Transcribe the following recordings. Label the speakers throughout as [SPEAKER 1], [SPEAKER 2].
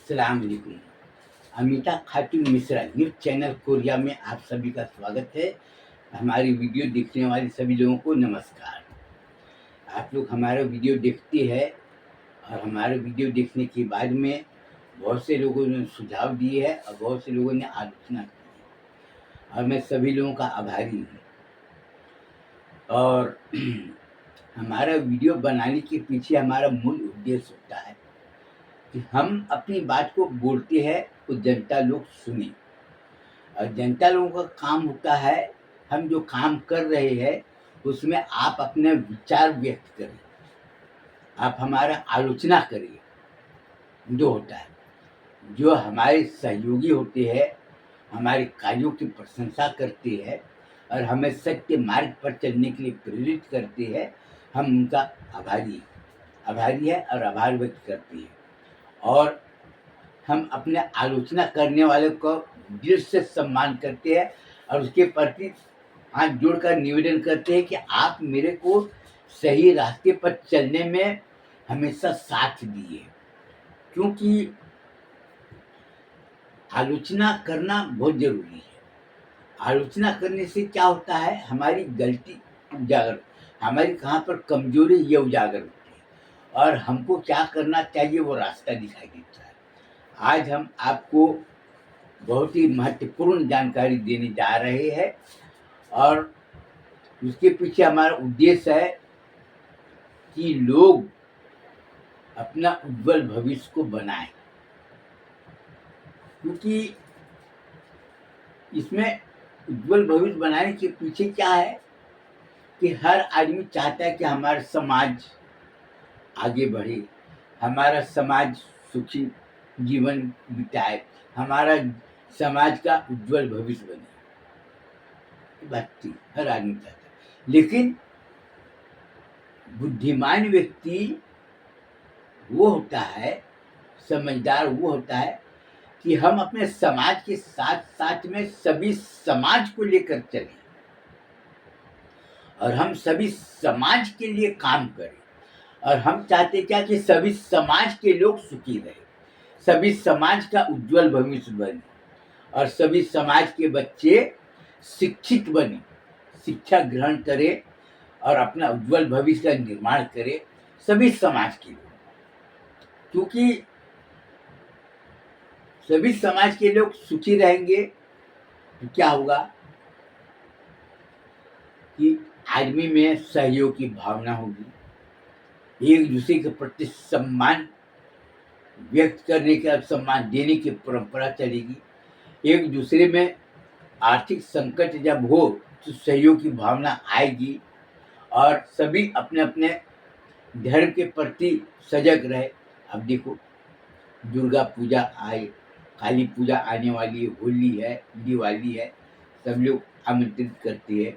[SPEAKER 1] अस्सलाम वालेकुम। अमिता खातून Mishra news channel Korea में आप सभी का स्वागत है। हमारी वीडियो देखने वाले सभी लोगों को नमस्कार। आप लोग हमारा वीडियो देखते हैं और हमारे वीडियो देखने के बाद में बहुत से लोगों ने सुझाव दिए हैं और बहुत से लोगों ने आलोचना की है और मैं सभी लोगों का आभारी हूँ। और हमारा वीडियो बनाने के पीछे हमारा मूल उद्देश्य होता है कि हम अपनी बात को बोलते हैं तो जनता लोग सुने और जनता लोगों का काम होता है हम जो काम कर रहे हैं उसमें आप अपने विचार व्यक्त करें, आप हमारा आलोचना करिए। जो होता है जो हमारे सहयोगी होते हैं हमारे कार्यों की प्रशंसा करते हैं और हमें सत्य मार्ग पर चलने के लिए प्रेरित करते हैं, हम उनका आभारी है और आभार व्यक्त करते हैं। और हम अपने आलोचना करने वाले को दिल से सम्मान करते हैं और उसके प्रति हाथ जोड़कर निवेदन करते हैं कि आप मेरे को सही रास्ते पर चलने में हमेशा साथ दिए, क्योंकि आलोचना करना बहुत जरूरी है। आलोचना करने से क्या होता है, हमारी गलती उजागर, हमारी कहाँ पर कमजोरी ये उजागर होती है और हमको क्या करना चाहिए वो रास्ता दिखाई देता है। आज हम आपको बहुत ही महत्वपूर्ण जानकारी देने जा रहे हैं और उसके पीछे हमारा उद्देश्य है कि लोग अपना उज्जवल भविष्य को बनाएं, क्योंकि इसमें उज्जवल भविष्य बनाने के पीछे क्या है कि हर आदमी चाहता है कि हमारा समाज आगे बढ़े, हमारा समाज सुखी जीवन बिताए, हमारा समाज का उज्जवल भविष्य बने। बात थी हर आदमी चाहता है, लेकिन बुद्धिमान व्यक्ति वो होता है, समझदार वो होता है कि हम अपने समाज के साथ साथ में सभी समाज को लेकर चलें और हम सभी समाज के लिए काम करें। और हम चाहते क्या कि सभी समाज के लोग सुखी रहे, सभी समाज का उज्जवल भविष्य बने और सभी समाज के बच्चे शिक्षित बने, शिक्षा ग्रहण करें और अपना उज्जवल भविष्य का निर्माण करें, सभी समाज के लोग। क्योंकि सभी समाज के लोग सुखी रहेंगे तो क्या होगा कि आदमी में सहयोग की भावना होगी, एक दूसरे के प्रति सम्मान व्यक्त करने का, सम्मान देने की परंपरा चलेगी। एक दूसरे में आर्थिक संकट जब हो तो सहयोग की भावना आएगी और सभी अपने अपने धर्म के प्रति सजग रहे। अब देखो दुर्गा पूजा आए, काली पूजा आने वाली है, होली है, दिवाली है, सब लोग आमंत्रित करते हैं।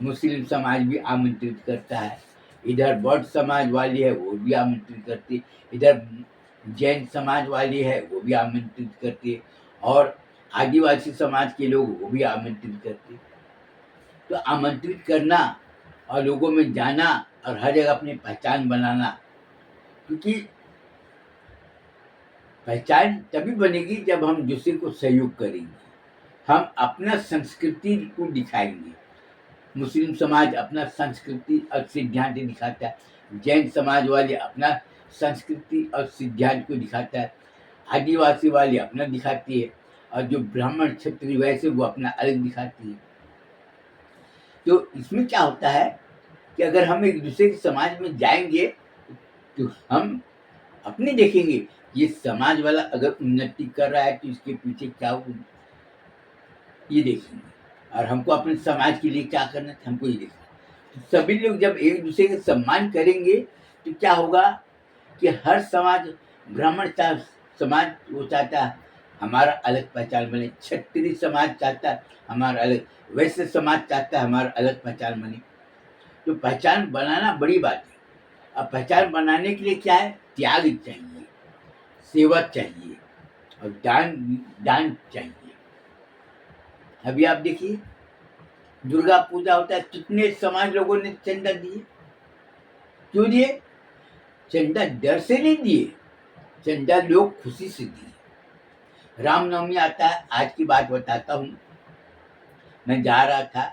[SPEAKER 1] मुस्लिम समाज भी आमंत्रित करता है, इधर बौद्ध समाज वाली है वो भी आमंत्रित करती, इधर जैन समाज वाली है वो भी आमंत्रित करती और आदिवासी समाज के लोग वो भी आमंत्रित करते। तो आमंत्रित करना और लोगों में जाना और हर जगह अपनी पहचान बनाना, क्योंकि पहचान तभी बनेगी जब हम दूसरे को सहयोग करेंगे, हम अपना संस्कृति को दिखाएंगे। मुस्लिम समाज अपना संस्कृति और सिद्धांत दिखाता है, जैन समाज वाले अपना संस्कृति और सिद्धांत को दिखाता है, आदिवासी वाले अपना दिखाती है और जो ब्राह्मण क्षत्रिय वैसे वो अपना अलग दिखाती है। तो इसमें क्या होता है कि अगर हम एक दूसरे के समाज में जाएंगे तो हम अपने देखेंगे ये समाज वाला अगर उन्नति कर रहा है तो इसके पीछे क्या हो ये देखेंगे और हमको अपने समाज के लिए क्या करना है हमको ये देखना। तो सभी लोग जब एक दूसरे का सम्मान करेंगे तो क्या होगा कि हर समाज, ब्राह्मण समाज वो चाहता है हमारा अलग पहचान बने, क्षत्रिय समाज चाहता है हमारा अलग, वैश्य समाज चाहता है हमारा अलग पहचान बने। तो पहचान बनाना बड़ी बात है। अब पहचान बनाने के लिए क्या है, त्याग चाहिए, सेवा चाहिए और दान चाहिए। अभी आप देखिए दुर्गा पूजा होता है, कितने समाज लोगों ने चंदा दिए, क्यों दिए? चंदा डर से नहीं दिए, चंदा लोग खुशी से दिए। रामनवमी आता है, आज की बात बताता हूँ। मैं जा रहा था,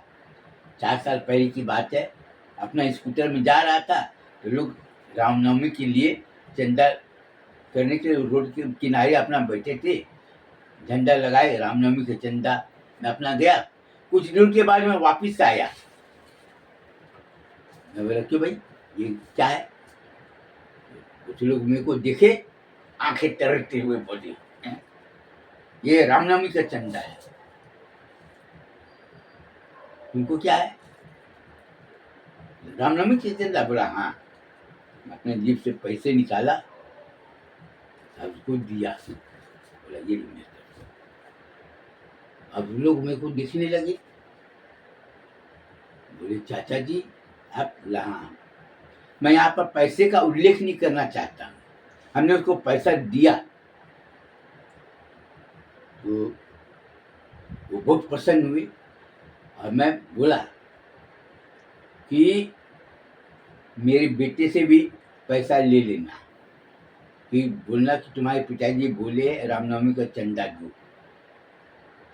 [SPEAKER 1] 4 साल पहले की बात है, अपना स्कूटर में जा रहा था, तो लोग रामनवमी के लिए चंदा करने के लिए रोड के किनारे अपना बैठे थे, झंडा लगाए रामनवमी का चंदा। मैं अपना गया, कुछ दूर के बाद मैं वापिस आया। मैं बोला क्यों भाई, ये क्या है? कुछ लोग मेरे को देखे, आंखें तरकते हुए बोले, ये रामनवमी का चंदा है, तुमको क्या है? रामनवमी का चंदा? बोला हाँ। अपने जेब से पैसे निकाला और उसको दिया। बोला ये लो मेरे तरफ। अब लोग मेरे को देखने लगे, बोले चाचा जी आप? हाँ। मैं यहाँ पर पैसे का उल्लेख नहीं करना चाहता हूँ, हमने उसको पैसा दिया। तो वो बहुत प्रसन्न हुए और मैं बोला कि मेरे बेटे से भी पैसा ले लेना, कि बोलना कि तुम्हारे पिताजी बोले रामनवमी का चंदा दो।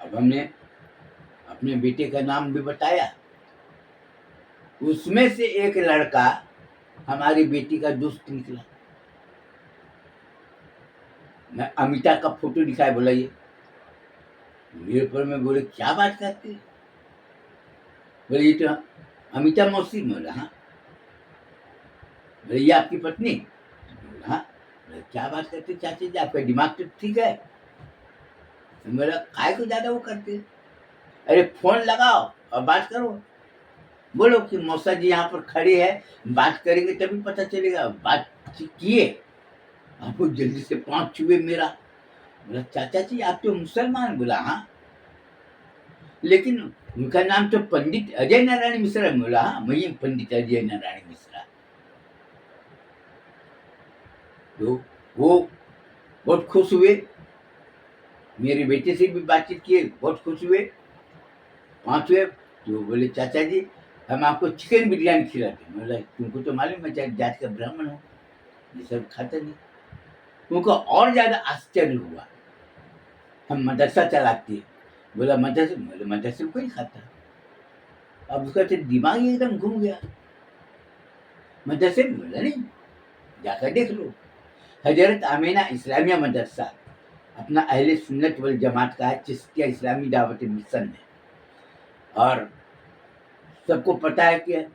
[SPEAKER 1] अब हमने अपने बेटे का नाम भी बताया। उसमें से एक लड़का हमारी बेटी का दोस्त निकला। मैं अमिता का फोटो दिखाया, बोला ये मेरे ऊपर। में बोले क्या बात करते? बोले ये तो अमिता मौसी। बोला हाँ। बोले ये आपकी पत्नी? बोला हाँ। बोले क्या बात करते चाची जी, आपका दिमाग तो ठीक है? मेरा काय को ज्यादा वो करते? अरे फोन लगाओ और बात करो, बोलो कि मौसा जी यहाँ पर खड़े हैं, बात करेंगे तभी पता चलेगा। बात किए, आपको जल्दी से 5 छुए मेरा। बोला चाचा जी आप तो मुसलमान? बोला हाँ, लेकिन उनका नाम तो पंडित अजय नारायण मिश्रा है। बोला हाँ, मैं पंडित अजय नारायण मिश्रा। तो वो बहुत खुश हुए, मेरे बेटे से भी बातचीत किए, बहुत खुश हुए। 5वें तो बोले चाचा जी हम आपको चिकन बिरयानी खिलाते हैं। बोला तुमको तो मालूम मैं जात का ब्राह्मण हूँ, ये सब खाता नहीं। उनको और ज्यादा आश्चर्य हुआ। हम मदरसा चलाते हैं। बोला मदरसे? बोले मदरसे में कोई खाता। अब उसका तो दिमाग ही एकदम घूम गया। मदरसे में? बोला नहीं, जाकर देख लो। हजरत आमीना इस्लामिया मदरसा अपना अहले सुन्नत वल जमात का है, चिश्तिया इस्लामी दावत मिशन है। और सबको पता है कि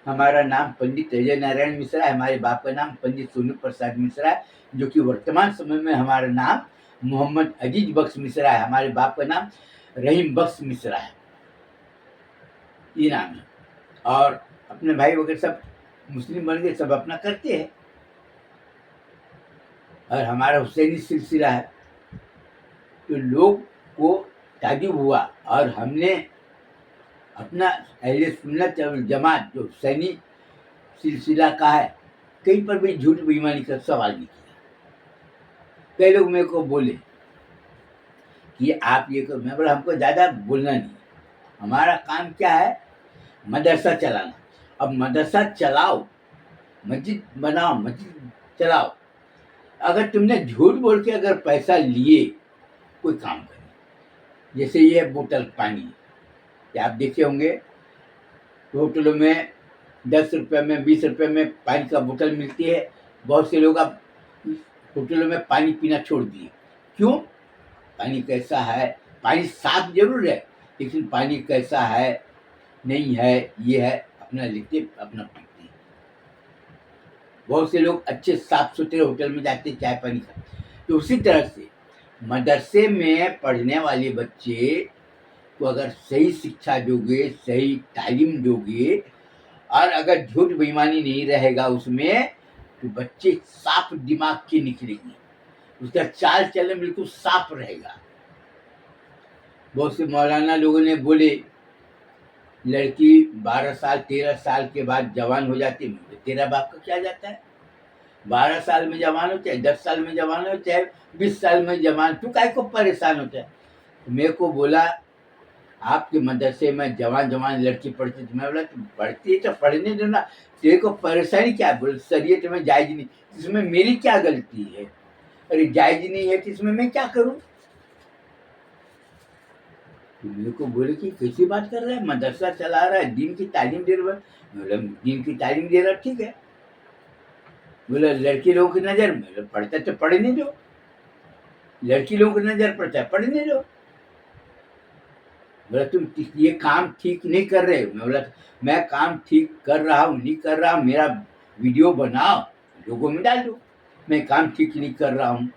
[SPEAKER 1] हमारा नाम पंडित अजय नारायण मिश्रा है, हमारे बाप का नाम पंडित सोनू प्रसाद मिश्रा है, जो कि वर्तमान समय में हमारा नाम मोहम्मद अजीज बख्श मिश्रा है, हमारे बाप का नाम रहीम बख्श मिश्रा है, ये नाम है। और अपने भाई वगैरह सब मुस्लिम बन गए, सब अपना करते हैं। और हमारा हुसैनी सिलसिला है। तो लोग को ताजुब हुआ और हमने अपना अहले सुन्नत और जमात जो हुसैनी सिलसिला का है, कहीं पर भी झूठ बेईमानी का सवाल नहीं किया। कई लोग मेरे को बोले कि आप ये करो। मैं बोला हमको ज़्यादा बोलना नहीं, हमारा काम क्या है? मदरसा चलाना। अब मदरसा चलाओ, मस्जिद बनाओ, मस्जिद चलाओ। अगर तुमने झूठ बोल के अगर पैसा लिए कोई काम करे, जैसे ये बोतल पानी, क्या आप देखे होंगे होटलों में 10 रुपये में 20 रुपये में पानी का बोतल मिलती है। बहुत से लोग अब होटलों में पानी पीना छोड़ दिए। क्यों? पानी कैसा है? पानी साफ जरूर है, लेकिन पानी कैसा है नहीं है, ये है अपना लिखते अपना पीते। बहुत से लोग अच्छे साफ सुथरे होटल में जाते चाय पानी खाते। तो उसी तरह से मदरसे में पढ़ने वाले बच्चे को अगर सही शिक्षा दोगे, सही तालीम दोगे, और अगर झूठ बेईमानी नहीं रहेगा उसमें, तो बच्चे साफ दिमाग के निकलेंगे, उसका चाल चलन बिल्कुल साफ रहेगा। बहुत से मौलाना लोगों ने बोले लड़की 12 साल 13 साल के बाद जवान हो जाती है। तेरा बाप का क्या जाता है? 12 साल में जवान हो, चाहे 10 साल में जवान हो, चाहे 20 साल में जवान, तू काय को परेशान होता है? तो मेरे को बोला आपके मदरसे में जवान जवान लड़की पढ़ती थी। मैं बोला तुम पढ़ती है तो पढ़ने दो ना, तेरे को परेशानी क्या? बोले शरीयत में जायज नहीं। इसमें मेरी क्या गलती है? अरे जायज नहीं है तो इसमें मैं क्या करूं? तो मेरे को बोले कि कैसी बात कर रहा है, मदरसा चला रहा है, दीन की तालीम दे रहा है। बोला दीन की तालीम दे रहा, ठीक है। बोला लड़के लोगों की नजर में पढ़ता तो पढ़ने दो, लड़की लोगों की नजर पड़ता है पढ़ने दो। बोला तुम ये काम ठीक नहीं कर रहे हो। मैं बोला मैं काम ठीक कर रहा हूँ नहीं कर रहा हूँ, मेरा वीडियो बनाओ लोगों में डाल दो, मैं काम ठीक नहीं कर रहा हूँ।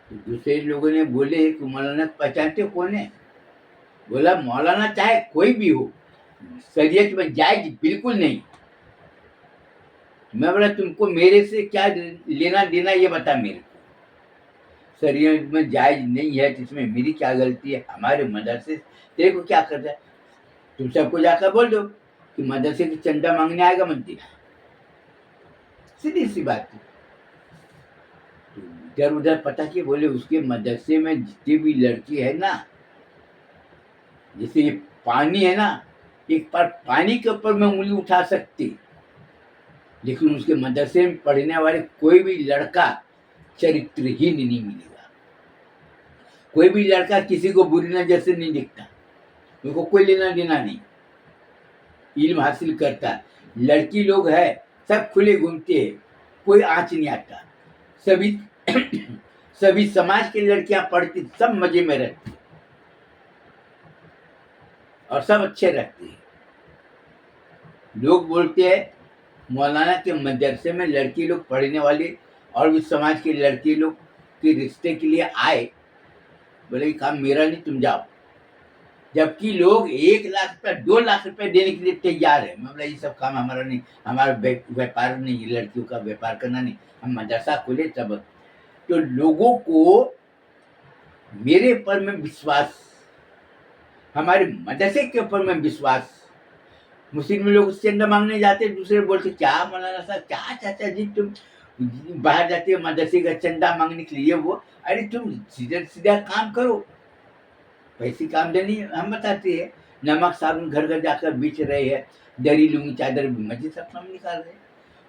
[SPEAKER 1] तो दूसरे लोगों ने बोले कि मौलाना पहचानते हो कौन है? बोला मौलाना चाहे कोई भी हो, शरीयत में जायज बिल्कुल नहीं। मैं बोला तुमको मेरे से क्या लेना देना, ये बता मेरे को। शरीयत में जायज नहीं है, जिसमें मेरी क्या गलती है? हमारे मदरसे तेरे को क्या करता है? तुम सबको जाकर बोल दो कि मदरसे की चंदा मांगने आएगा मत देना, सीधी सी बात है। तो इधर उधर पता किए, बोले उसके मदरसे में जितने भी लड़की है ना, जैसे ये पानी है ना, एक बार पानी के ऊपर में उंगली उठा सकती, लेकिन उसके मदरसे में पढ़ने वाले कोई भी लड़का चरित्रहीन नहीं मिलेगा। कोई भी लड़का किसी को बुरी नजर से नहीं दिखता, उनको कोई लेना देना नहीं, इल्म हासिल करता। लड़की लोग है सब खुले घूमते हैं, कोई आँच नहीं आता। सभी सभी समाज की लड़कियां पढ़ती, सब मजे में रहती और सब अच्छे रहते हैं। लोग बोलते हैं मौलाना के मदरसे में लड़की लोग पढ़ने वाले और भी समाज के लड़की लोग के रिश्ते के लिए आए, बोले कि काम मेरा नहीं, तुम जाओ। जबकि लोग 1 लाख रुपया 2 लाख रुपया देने के लिए तैयार है। मैं बोला ये सब काम हमारा नहीं, हमारा व्यापार नहीं, लड़कियों का व्यापार करना नहीं, हम मदरसा खोले तब। तो लोगों को मेरे ऊपर में विश्वास, हमारे मदरसे के ऊपर में विश्वास। मुस्लिम लोग चंदा मांगने जाते, दूसरे बोलते क्या मौलाना साहब, क्या चाचा जी तुम बाहर जाते हो मदरसे का चंदा मांगने के लिए? वो अरे तुम सीधा सीधा काम करो, पैसे काम देनी हम बताते हैं। नमक साबुन घर घर जाकर बेच रहे हैं, दरी लुंगी चादर मस्जिद सब काम निकाल रहे हैं,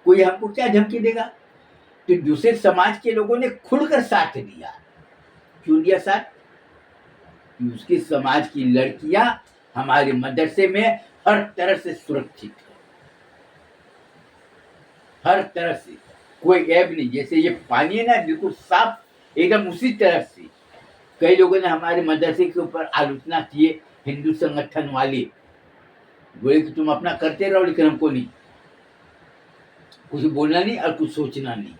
[SPEAKER 1] कोई हमको क्या धमकी देगा? तो दूसरे समाज के लोगों ने खुलकर साथ दिया। क्यों दिया साथ? कि उसके समाज की लड़कियां हमारे मदरसे में हर तरह से सुरक्षित है, हर तरह से कोई ऐब नहीं। जैसे ये पानी है ना बिल्कुल साफ, एकदम उसी तरह से। कई लोगों ने हमारे मदरसे के ऊपर आलोचना की, हिंदू संगठन वाले बोले कि तुम अपना करते रहो लेकिन हमको नहीं, कुछ बोलना नहीं और कुछ सोचना नहीं।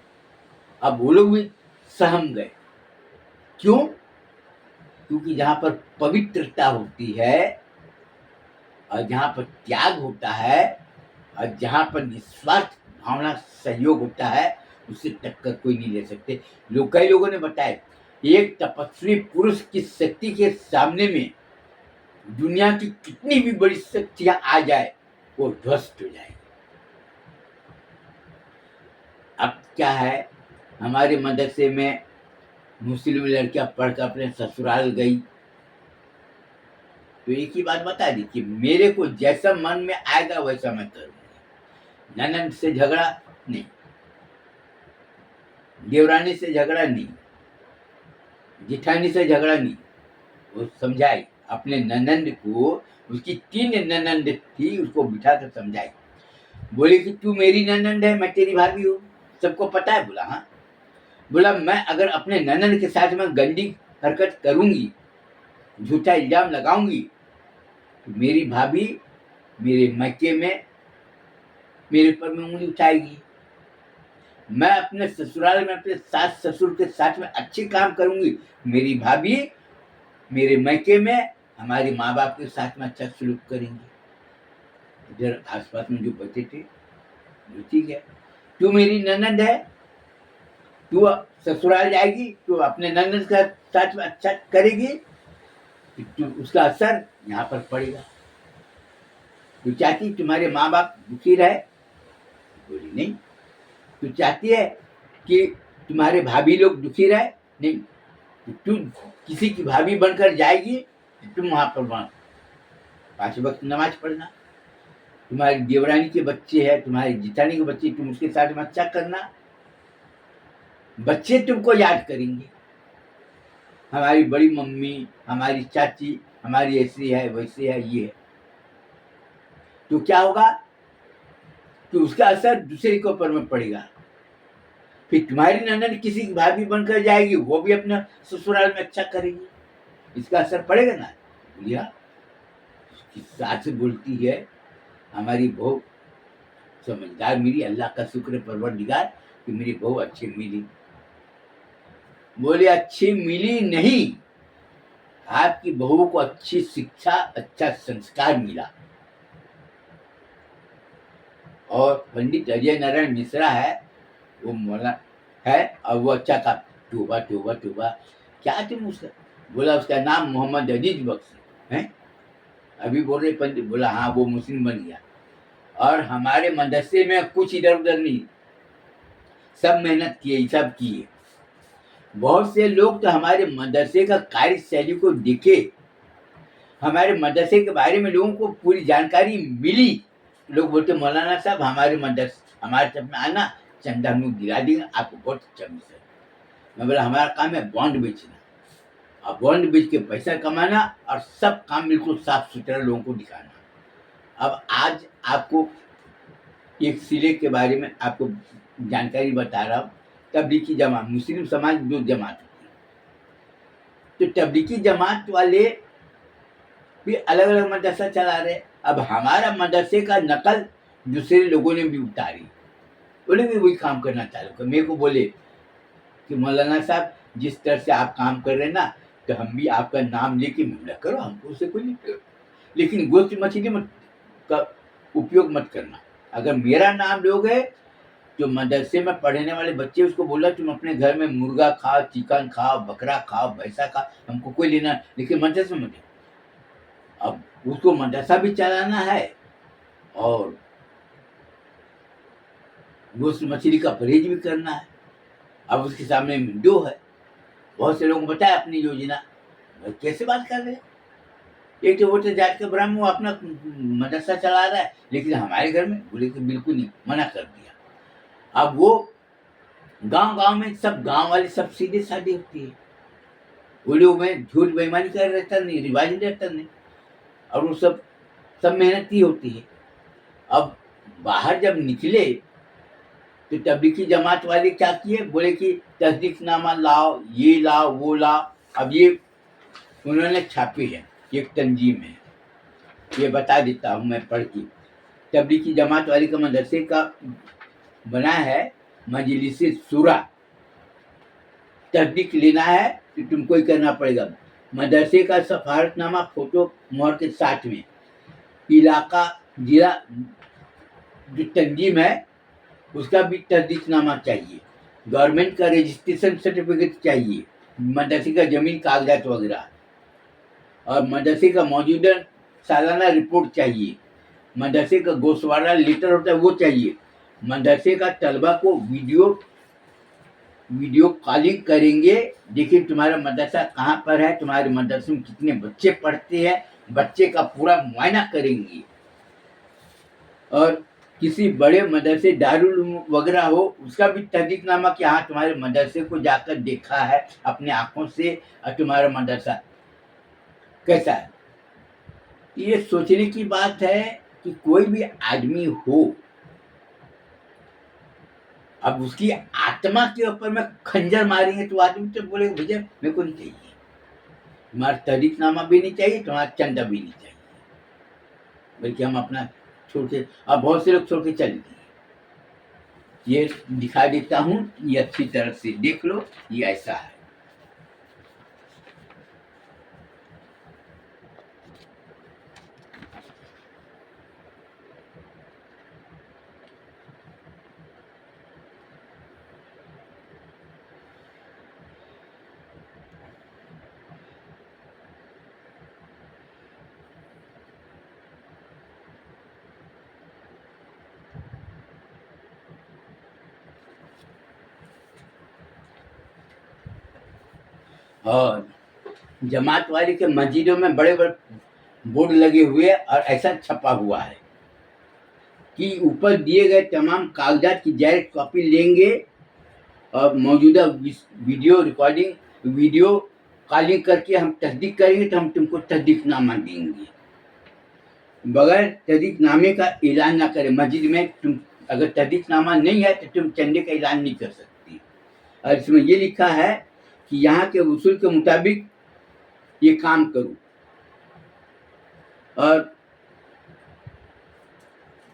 [SPEAKER 1] अब वो लोग भी सहम गए। क्यों? क्योंकि जहां पर पवित्रता होती है और जहां पर त्याग होता है और जहां पर निस्वार्थ भावना सहयोग होता है, उससे टक्कर कोई नहीं ले सकते। कई लोगों ने बताया एक तपस्वी पुरुष की शक्ति के सामने में दुनिया की कितनी भी बड़ी शक्तियां आ जाए वो ध्वस्त हो जाएगी। अब क्या है, हमारे मदरसे में मुस्लिम लड़कियां पढ़कर अपने ससुराल गई, तो एक ही बात बता दी कि मेरे को जैसा मन में आएगा वैसा मैं करूंगी। ननद से झगड़ा नहीं, देवरानी से झगड़ा नहीं, जिठानी से झगड़ा नहीं। वो समझाई अपने ननंद को, उसकी 3 ननंद थी, उसको बिठा कर समझाई। बोली कि तू मेरी ननंद है, मैं तेरी भाभी हूँ, सबको पता है। बोला हाँ। बोला मैं अगर अपने ननंद के साथ में गंदी हरकत करूंगी, झूठा इल्जाम लगाऊंगी, तो मेरी भाभी मेरे मैके में मेरे ऊपर में उंगली उठाएगी। मैं अपने ससुराल में अपने सास ससुर के साथ में अच्छे काम करूंगी, मेरी भाभी मेरे मैके में हमारे माँ बाप के साथ में अच्छा सलूक करेंगे। इधर आसपास में जो बच्चे थे, ठीक है, तू मेरी ननद है, तू ससुराल जाएगी तो अपने ननद के साथ में अच्छा करेगी, तो उसका असर यहाँ पर पड़ेगा। तू चाहती तुम्हारे माँ बाप दुखी रहे? बोली नहीं। तू चाहती है कि तुम्हारे भाभी लोग दुखी रहे? नहीं। तू किसी की भाभी बनकर जाएगी तो तुम वहां पर 5 वक्त नमाज पढ़ना, तुम्हारी देवरानी के बच्चे हैं, तुम्हारी जितानी के बच्चे, तुम उसके साथ में अच्छा करना, बच्चे तुमको याद करेंगे। हमारी बड़ी मम्मी, हमारी चाची, हमारी ऐसी है वैसी है ये है, तो क्या होगा कि उसका असर दूसरे के ऊपर में पड़ेगा। फिर तुम्हारी ननद किसी की भाभी बनकर जाएगी, वो भी अपना ससुराल में अच्छा करेगी, इसका असर पड़ेगा ना। बोलिए किस साथ से बोलती है, हमारी बहू समझदार मिली, अल्लाह का शुक्र परवरदिगार कि मेरी बहू अच्छी मिली। बोले अच्छी मिली नहीं, आपकी बहू को अच्छी शिक्षा, अच्छा संस्कार मिला। और पंडित अजय नारायण मिश्रा है, वो मौलाना है, और वो अच्छा का टूबा टूबा टूबा क्या तुम उसका, बोला उसका नाम मोहम्मद अजीज बख्श है। अभी बोल रहे पंडित, बोला हाँ वो मुस्लिम बन गया। और हमारे मदरसे में कुछ इधर उधर नहीं, सब मेहनत किए, सब किए। बहुत से लोग तो हमारे मदरसे का कार्यशैली को देखे, हमारे मदरसे के बारे में लोगों को पूरी जानकारी मिली। लोग बोलते मौलाना साहब हमारे हमारे तरफ में आना, चंदा हम लोग दिला देंगे आपको, बहुत अच्छा मिलता है। मैं बोला हमारा काम है बॉन्ड बेचना, और बॉन्ड बेच के पैसा कमाना, और सब काम बिल्कुल साफ सुथरा लोगों को दिखाना। अब आज आपको एक सिले के बारे में आपको जानकारी बता रहा हूँ। तबलीगी जमात, मुस्लिम समाज जो जमात होती है, तो तबलीगी जमात वाले भी अलग अलग मदरसा चला रहे। अब हमारा मदरसे का नकल दूसरे लोगों ने भी उतारी, बोले भी वही काम करना चालू कर। मेरे को बोले कि मौलाना साहब जिस तरह से आप काम कर रहे हैं ना, तो हम भी आपका नाम लेके मिला करो, हमको उससे कोई नहीं, लेकिन गोश्त मछली मत का उपयोग मत करना। अगर मेरा नाम लोगे, जो मदरसे में पढ़ने वाले बच्चे उसको बोला तुम अपने घर में मुर्गा खाओ, चिकन खाओ, बकरा खाओ, भैंसा खाओ, हमको कोई लेना, लेकिन मदरसे में। अब उसको मदरसा भी चलाना है और गोश्त मछली का परहेज भी करना है। अब उसके सामने विंडो है, बहुत से लोगों को बताया अपनी योजना, कैसे बात कर रहे हैं, एक तो वो तो जाट के ब्राह्मण वो अपना मदरसा चला रहा है, लेकिन हमारे घर में बोले कि बिल्कुल नहीं, मना कर दिया। अब वो गांव गांव में सब गांव वाले सब सीधे साधे होती है, वो लोग में झूठ बेईमानी कर रहता नहीं, रिवाज रहता नहीं, और वो सब सब मेहनती होती है। अब बाहर जब निकले तो तबलीगी जमात वाले क्या किए, बोले कि तस्दीकनामा लाओ, ये लाओ वो लाओ। अब ये उन्होंने छापे हैं, एक तंजीम है, ये बता देता हूँ मैं पढ़ के। तबलीगी जमात वाले का मदरसे का बना है मजलिस सूरा, तस्दीक लेना है तो तुमको ही करना पड़ेगा। मदरसे का सफारतनामा फोटो मोहर के साथ में, इलाका जिला जो तंजीम है उसका भी तस्दीकनामा चाहिए, गवर्नमेंट का रजिस्ट्रेशन सर्टिफिकेट चाहिए, मदरसे का जमीन कागजात वगैरह, और मदरसे का मौजूदा सालाना रिपोर्ट चाहिए, मदरसे का गोशवारा लेटर होता है वो चाहिए, मदरसे का तलबा को वीडियो कॉलिंग करेंगे, देखिए तुम्हारा मदरसा कहाँ पर है, तुम्हारे मदरसे में कितने बच्चे पढ़ते हैं, बच्चे का पूरा मुआयना करेंगे। और किसी बड़े मदरसे दारुल वगैरह हो उसका भी तहदीकनामा कि हाँ तुम्हारे मदरसे को जाकर देखा है अपने आंखों से, और तुम्हारा मदरसा कैसा है। ये सोचने की बात है कि कोई भी आदमी हो, अब उसकी आत्मा के ऊपर में खंजर मारेंगे तो आदमी तो बोलेगा भैया मेरे को नहीं चाहिए, तुम्हारा तहदीकनामा भी नहीं चाहिए, तुम्हारा चंदा भी नहीं चाहिए, बल्कि हम अपना छोड़ के, अब बहुत से लोग छोड़ के चले गए। ये दिखा देता हूँ, ये अच्छी तरह से देख लो, ये ऐसा है। और जमात वाले के मस्जिदों में बड़े बड़े बोर्ड लगे हुए और ऐसा छपा हुआ है कि ऊपर दिए गए तमाम कागजात की डायरेक्ट कॉपी लेंगे और मौजूदा वीडियो रिकॉर्डिंग वीडियो कॉलिंग करके हम तस्दीक करेंगे तो हम तुमको तस्दीकनामा देंगे। बगैर तस्दीकनामे का ऐलान ना करें मस्जिद में, तुम अगर तस्दीकनामा नहीं है तो तुम चंदे का ऐलान नहीं कर सकती। और इसमें ये लिखा है कि यहाँ के उसूल के मुताबिक ये काम करो, और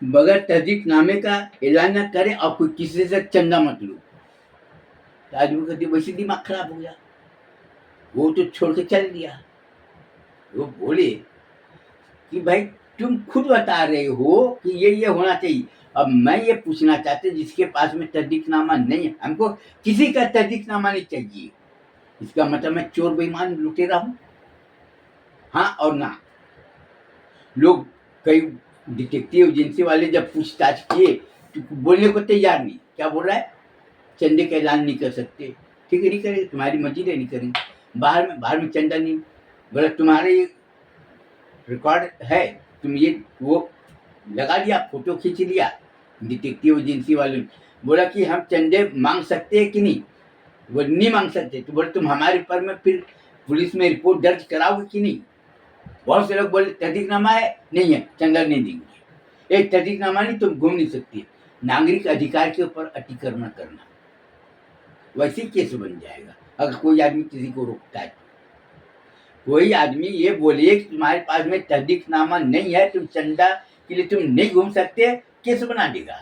[SPEAKER 1] बगैर तस्दीकनामे का ऐलान न करें और कोई किसी से चंदा मत लो। तो आदमी का वैसे दिमाग खराब हो गया, वो तो छोड़ के चल दिया। वो बोले कि भाई तुम खुद बता रहे हो कि ये होना चाहिए, अब मैं ये पूछना चाहते जिसके पास में तस्दीकनामा नहीं है, हमको किसी का तस्दीकनामा नहीं चाहिए, इसका मतलब मैं चोर बेईमान लुटेरा हूं? हाँ और ना। लोग कई डिटेक्टिव एजेंसी वाले जब पूछताछ किए तो बोलने को तैयार नहीं। क्या बोल रहा है? चंदे का ऐलान नहीं कर सकते। ठीक है, नहीं करेंगे, तुम्हारी मस्जिद है, नहीं करेंगे। बाहर में चंदा नहीं, बोला तुम्हारे रिकॉर्ड है, तुम ये वो लगा दिया, फोटो खींच लिया। डिटेक्टिव एजेंसी वाले बोला कि हम चंदे मांग सकते हैं कि नहीं? वो नहीं मांग सकते। तो बोले तुम हमारे ऊपर में फिर पुलिस में रिपोर्ट दर्ज कराओगे कि नहीं? बहुत से लोग बोले तहदीकनामा है, नहीं है, चंदा नहीं देंगे। एक तहदीकनामा नहीं, तुम घूम नहीं सकती। नागरिक अधिकार के ऊपर अतिक्रमण करना, वैसे केस बन जाएगा अगर कोई आदमी किसी को रोकता है। कोई आदमी ये बोले कि तुम्हारे पास में तहदीकनामा नहीं है, तुम चंदा के लिए तुम नहीं घूम सकते, केस बना देगा।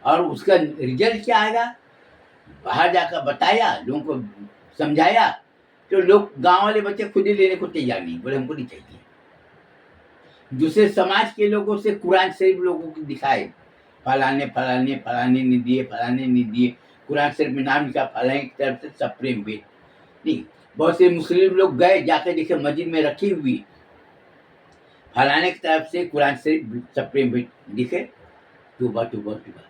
[SPEAKER 1] और उसका रिजल्ट क्या आएगा? बाहर जाकर बताया, लोगों को समझाया, तो लोग गांव वाले बच्चे खुद ही लेने को तैयार नहीं, बोले हमको नहीं चाहिए। दूसरे समाज के लोगों से कुरान शरीफ लोगों को दिखाए, फलाने फलाने फलाने ने दिए, फलाने ने दिए, कुरान शरीफ में नाम लिखा फलाने की तरफ से सब प्रेम भेद नहीं। बहुत से मुस्लिम लोग गए, जाकर देखे मस्जिद में रखी हुई फलाने की तरफ से कुरान शरीफ सब प्रेम भेद दिखे। तौबा तौबा तौबा,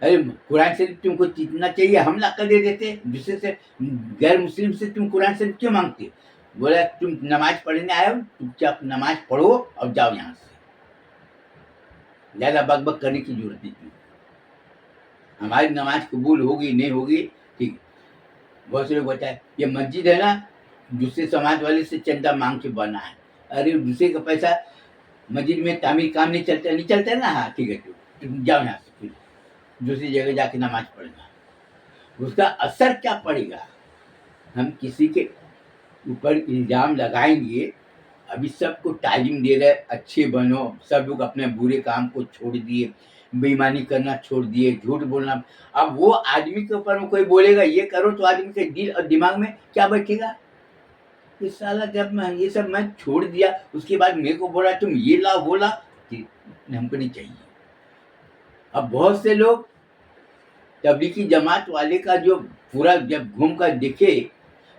[SPEAKER 1] अरे कुरान शरीफ तुमको जितना चाहिए हम ला कर दे देते, दूसरे से गैर मुस्लिम से तुम कुरान शरीफ क्यों मांगते? बोला तुम नमाज पढ़ने आए हो, चुपचाप नमाज पढ़ो और जाओ यहाँ से, ज्यादा बकबक करने की जरूरत नहीं थी। हमारी नमाज कबूल होगी नहीं होगी, ठीक। बहुत से लोग बताए ये मस्जिद है ना, दूसरे समाज वाले से चंदा मांग के बना है। अरे दूसरे का पैसा, मस्जिद में तामीर काम नहीं चलता ना, हाँ ठीक है, तुम जाओ यहाँ से, फिर दूसरी जगह जाके नमाज पढ़ना। उसका असर क्या पड़ेगा? हम किसी के ऊपर इल्जाम लगाएंगे। अभी सबको तालीम दे रहे, अच्छे बनो, सब लोग अपने बुरे काम को छोड़ दिए, बेईमानी करना छोड़ दिए, झूठ बोलना। अब वो आदमी के ऊपर में कोई बोलेगा ये करो, तो आदमी के दिल और दिमाग में क्या बैठेगा? ये साला जब मैं ये सब मैं छोड़ दिया, उसके बाद मेरे को बोला तुम ये ला बोला, हमको नहीं चाहिए। अब बहुत से लोग तबलीगी जमात वाले का जो पूरा जब घूम कर देखे,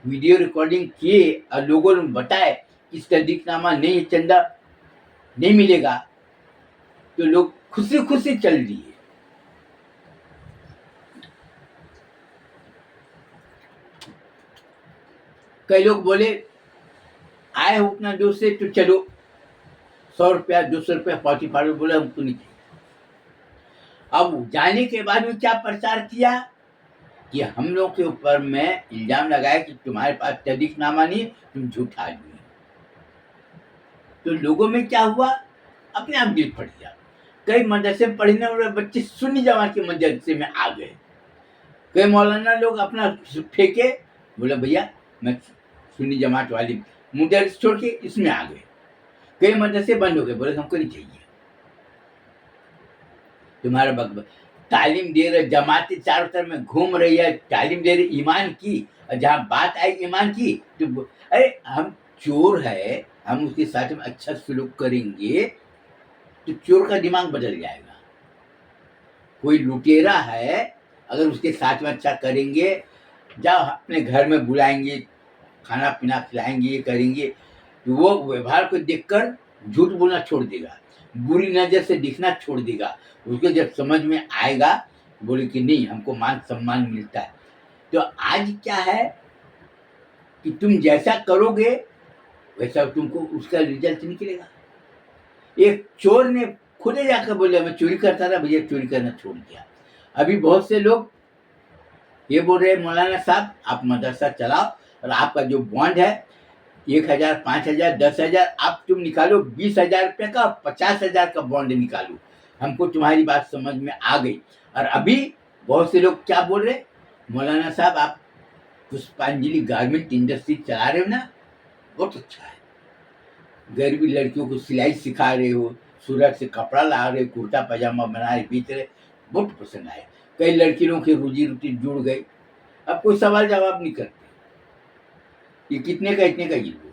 [SPEAKER 1] वीडियो रिकॉर्डिंग किए और लोगों ने बताए कि तहदीकनामा नहीं, चंदा नहीं मिलेगा, तो लोग खुद से चल दिए। कई लोग बोले आए हो उतना दूर से तो चलो, 100 रुपया 200 रुपया पार्टी फाड़ो, बोले हमको नहीं चाहिए। अब जाने के बाद में क्या प्रचार किया कि हम लोग के ऊपर में इल्जाम लगाया कि तुम्हारे पास तहदीकनामा नहीं, तुम झूठा आदमी। तो लोगों में क्या हुआ? अपने आप दिल फट गया। कई मदरसे में पढ़ने वाले बच्चे सुन्नी जमात के मदरसे में आ गए। कई मौलाना लोग अपना फेंके, बोला भैया मैं सुन्नी जमात वाली मदरसे छोड़ के इसमें आ गए। कई मदरसे बंद हो गए, बोले हमको नहीं चाहिए तुम्हारा बकबक। तालीम दे रहे, जमातें चारों तरफ में घूम रही है, तालीम दे रही ईमान की, और जहाँ बात आई ईमान की तो अरे हम चोर है, हम उसके साथ में अच्छा सलूक करेंगे तो चोर का दिमाग बदल जाएगा। कोई लुटेरा है, अगर उसके साथ में अच्छा करेंगे, जाओ अपने घर में बुलाएंगे, खाना पीना खिलाएंगे, ये करेंगे, तो वो व्यवहार को देखकर झूठ बोलना छोड़ देगा, बुरी नजर से दिखना छोड़ देगा। उसको जब समझ में आएगा, बोले कि नहीं हमको मान सम्मान मिलता है। तो आज क्या है कि तुम जैसा करोगे वैसा तुमको उसका रिजल्ट निकलेगा। एक चोर ने खुद जाकर बोले मैं चोरी करता था भैया, चोरी करना छोड़ दिया। अभी बहुत से लोग ये बोल रहे मौलाना साहब आप मदरसा चलाओ और आपका जो बॉन्ड है 1,000, 5,000, 10,000 आप तुम निकालो, 20,000 रुपये का, 50,000 का बॉन्ड निकालो। हमको तुम्हारी बात समझ में आ गई। और अभी बहुत से लोग क्या बोल रहे, मौलाना साहब आप पुष्पांजलि गारमेंट इंडस्ट्री चला रहे हो ना, बहुत अच्छा है। गरीबी लड़कियों को सिलाई सिखा रहे हो, सूरत से कपड़ा ला रहे हो, कुर्ता पजामा बना रहे, बेच रहे, बहुत पसंद आए। कई लड़कियों की रोजी रोटी जुड़ गई। अब कोई सवाल जवाब नहीं करते, ये कितने का, इतने का, ये लो।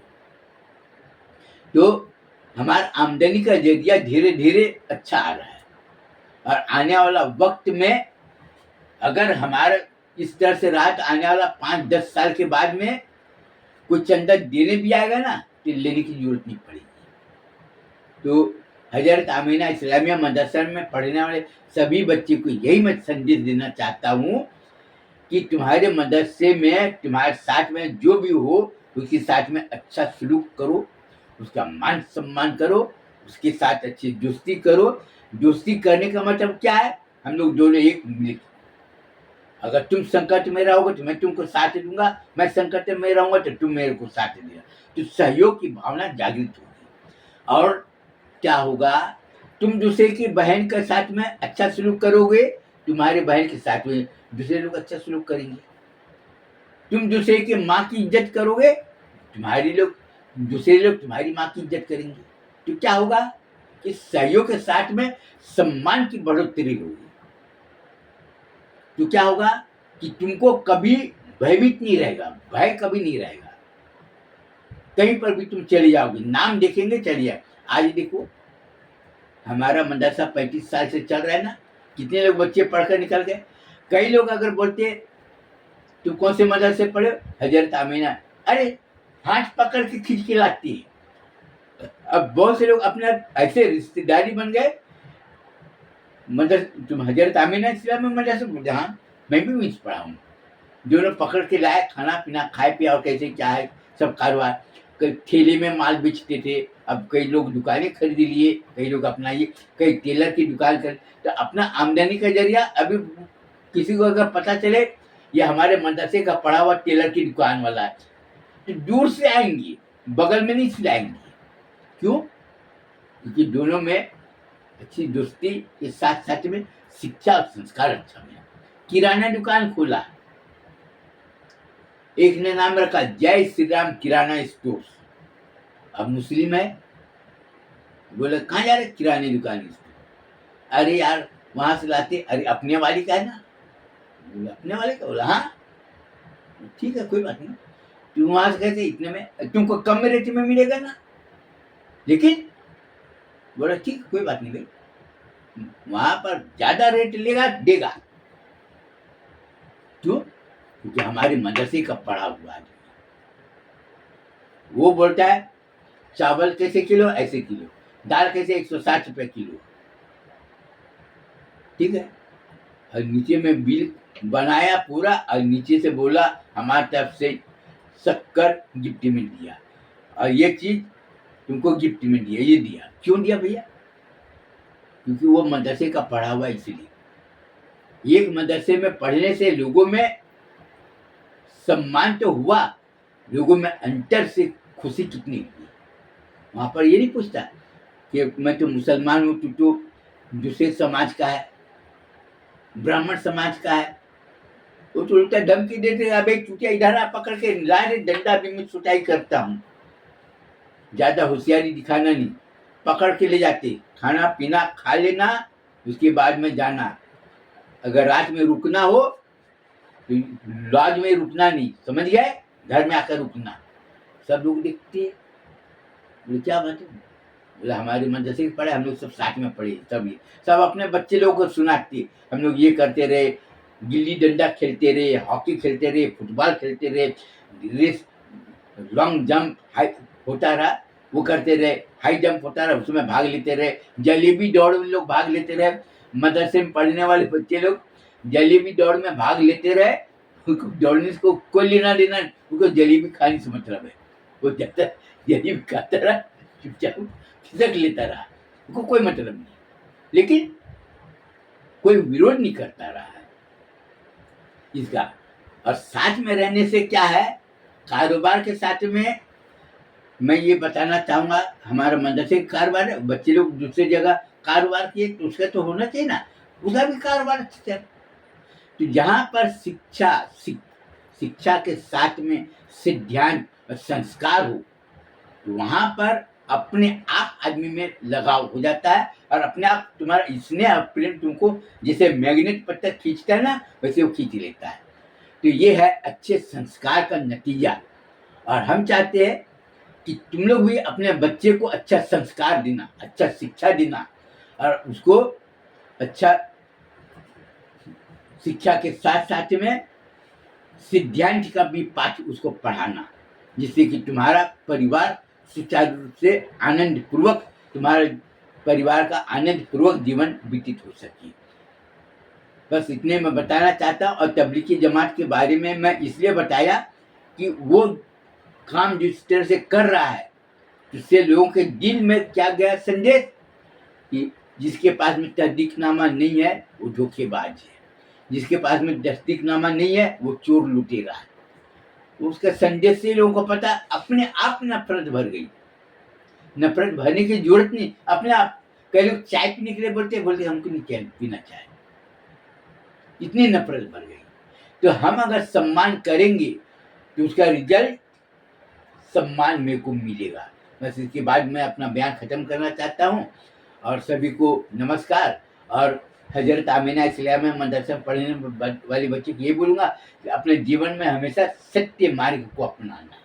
[SPEAKER 1] तो हमारा आमदनी का जरिया धीरे धीरे अच्छा आ रहा है। और आने वाला वक्त में अगर हमारा इस तरह से रहा तो आने वाला 5-10 साल के बाद में कोई चंदा देने भी आएगा ना तो लेने की जरूरत नहीं पड़ेगी। तो हजरत आमीना इस्लामिया मदरसा में पढ़ने वाले सभी बच्चे को यही मैं संदेश देना चाहता हूँ कि तुम्हारे मदरसे में तुम्हारे साथ में जो भी हो उसके साथ में अच्छा सलूक करो, उसका मान सम्मान करो, उसके साथ अच्छी दोस्ती करो। दोस्ती करने का मतलब क्या है, हम लोग दोनों एक मिले। अगर तुम संकट में रहोगे तो मैं तुमको साथ दूंगा, मैं संकट में रहूंगा तो तुम मेरे को साथ देना। तो सहयोग की भावना जागृत होगी। और क्या होगा, तुम दूसरे की बहन के साथ में अच्छा सलूक करोगे, तुम्हारे बहन के साथ में दूसरे लोग अच्छा सलूक करेंगे। तुम दूसरे की माँ की इज्जत करोगे, दूसरे लोग तुम्हारी माँ की इज्जत करेंगे। तो क्या होगा कि सहयोग के साथ में सम्मान की बढ़ोतरी होगी। तो क्या होगा कि तुमको कभी भयभीत नहीं रहेगा, भय कभी नहीं रहेगा। कहीं पर भी तुम चले जाओगे, नाम देखेंगे चले जाए। आज देखो हमारा मदरसा 35 साल से चल रहा है ना, कितने लोग बच्चे पढ़कर निकल गए। कई लोग अगर बोलते तुम कौन से मदरसे पढ़े, हजरत आमीना, अरे हाथ पकड़ के खींच के लाती है। अब बहुत से लोग अपना ऐसे रिश्तेदारी बन गए, तुम हजरत आमीना इस्लाम में मदरसे जहाँ मैं भी वहीं पढ़ा हूँ, दोनों पकड़ के लाए, खाना पीना खाए पिया और कैसे क्या है सब कारोबार। कई ठेले में माल बेचते थे, अब कई लोग दुकानें खरीद लिए, कई लोग अपना ये, कई टेलर की दुकान कर, तो अपना आमदनी का जरिया। अभी किसी को अगर पता चले ये हमारे मदरसे का पढ़ा हुआ टेलर की दुकान वाला है, तो दूर से आएंगे, बगल में नहीं सिलाएंगे। क्यों? क्योंकि दोनों में अच्छी दोस्ती के साथ साथ में शिक्षा और संस्कार अच्छा मिला। किराना दुकान खोला, एक ने नाम रखा जय श्री राम किराना स्टोर्स। अब मुस्लिम है, बोले कहाँ जा रहे, किराने दुकान स्टोर। अरे यार वहां से लाते, अरे अपने वाली का है ना, बोले अपने वाले का, बोला हाँ ठीक है कोई बात नहीं, तुम वहां से कैसे इतने में, तुमको कम रेट में मिलेगा ना, लेकिन बोला ठीक कोई बात नहीं भाई, वहां पर ज्यादा रेट लेगा देगा। क्यों? क्योंकि हमारे मदरसे का पढ़ा हुआ आदमी, वो बोलता है चावल कैसे किलो, ऐसे किलो, दाल कैसे 160 रुपए किलो, ठीक है। और नीचे में बिल बनाया पूरा, और नीचे से बोला हमारी तरफ से शक्कर गिफ्ट में दिया, और ये चीज तुमको गिफ्ट में दिया। ये दिया क्यों दिया भैया? क्योंकि वो मदरसे का पढ़ा हुआ, इसलिए। एक मदरसे में पढ़ने से लोगों में सम्मान तो हुआ, लोगों में अंतर से खुशी कितनी हुई। वहां पर ये नहीं पूछता कि मैं तो मुसलमान हूं, तू तो दूसरे समाज का है, ब्राह्मण समाज का है। वो तो उल्टा धमकी देते, अबे चुटिया इधर आ, पकड़ के ला रे डंडा भी मैं सुटाई करता हूँ। ज्यादा होशियारी दिखाना नहीं, पकड़ के ले जाते, खाना पीना खा लेना, उसके बाद में जाना। अगर रात में रुकना हो तो लॉज में रुकना नहीं, समझ गए, घर में आकर रुकना। सब लोग देखते हैं, बोले क्या बात है, बोले हमारे मदरसे के पढ़े, हम लोग सब साथ में पढ़े, सब अपने बच्चे लोगों को सुनाते, हम लोग ये करते रहे, गिल्ली डंडा खेलते रहे, हॉकी खेलते रहे, फुटबॉल खेलते रहे, रेस, लॉन्ग जंप हाई होता रहा, वो करते रहे, हाई जंप होता रहा, उसमें भाग लेते रहे, जलेबी दौड़ में लोग भाग लेते रहे। मदरसे में पढ़ने वाले बच्चे लोग जलेबी दौड़ में भाग लेते रहे, उनको दौड़ने से कोई लेना देना, उनको जलेबी खाने से मतलब है। वो जब तक जलेबी खाता रहा, चुपचाप खिसक लेता रहा, उनको कोई मतलब नहीं, लेकिन कोई विरोध नहीं करता रहा है इसका। और साथ में रहने से क्या है, कारोबार के साथ में मैं ये बताना चाहूँगा, हमारा मदरसे का कारोबार है, बच्चे लोग दूसरी जगह कारोबार किए तो उसका तो होना चाहिए ना, उसका भी कारोबार अच्छा चले। तो जहाँ पर शिक्षा के साथ में सिद्धांत और संस्कार हो, तो वहाँ पर अपने आप आदमी में लगाव हो जाता है और अपने आप तुम्हारा स्नेह और प्रेम तुमको जैसे मैग्नेट पत्थर खींचता है ना, वैसे वो खींच लेता है। तो ये है अच्छे संस्कार का नतीजा। और हम चाहते हैं कि तुम लोग भी अपने बच्चे को अच्छा संस्कार देना, अच्छा शिक्षा देना और उसको अच्छा शिक्षा के साथ साथ में सिद्धांत का भी पाठ उसको पढ़ाना, जिससे कि तुम्हारा परिवार सुचारू रूप से आनंद पूर्वक, तुम्हारे परिवार का आनंद पूर्वक जीवन व्यतीत हो सके। बस इतने मैं बताना चाहता हूँ। और तबलीगी जमात के बारे में मैं इसलिए बताया कि वो काम जिस तरह से कर रहा है, इससे लोगों के दिल में क्या गया संदेश कि जिसके पास में तस्दीकनामा नहीं है वो धोखेबाज है, जिसके पास में तस्दीकनामा नहीं है वो चोर लुटेरा है। उसका संदेश से लोगों को पता, अपने आप नफरत भर गई। नफरत भरने की जरूरत नहीं, अपने आप। कई लोग चाय पीने के लिए बोलते हमको नहीं पीना चाय, इतनी नफरत भर गई। तो हम अगर सम्मान करेंगे तो उसका रिजल्ट सम्मान मेरे को मिलेगा। बस इसके बाद मैं अपना बयान खत्म करना चाहता हूँ और सभी को नमस्कार। और हजरत आमिना इस्लामिया मदरसा पढ़ने वाले बच्चे को ये बोलूँगा कि अपने जीवन में हमेशा सत्य मार्ग को अपनाना।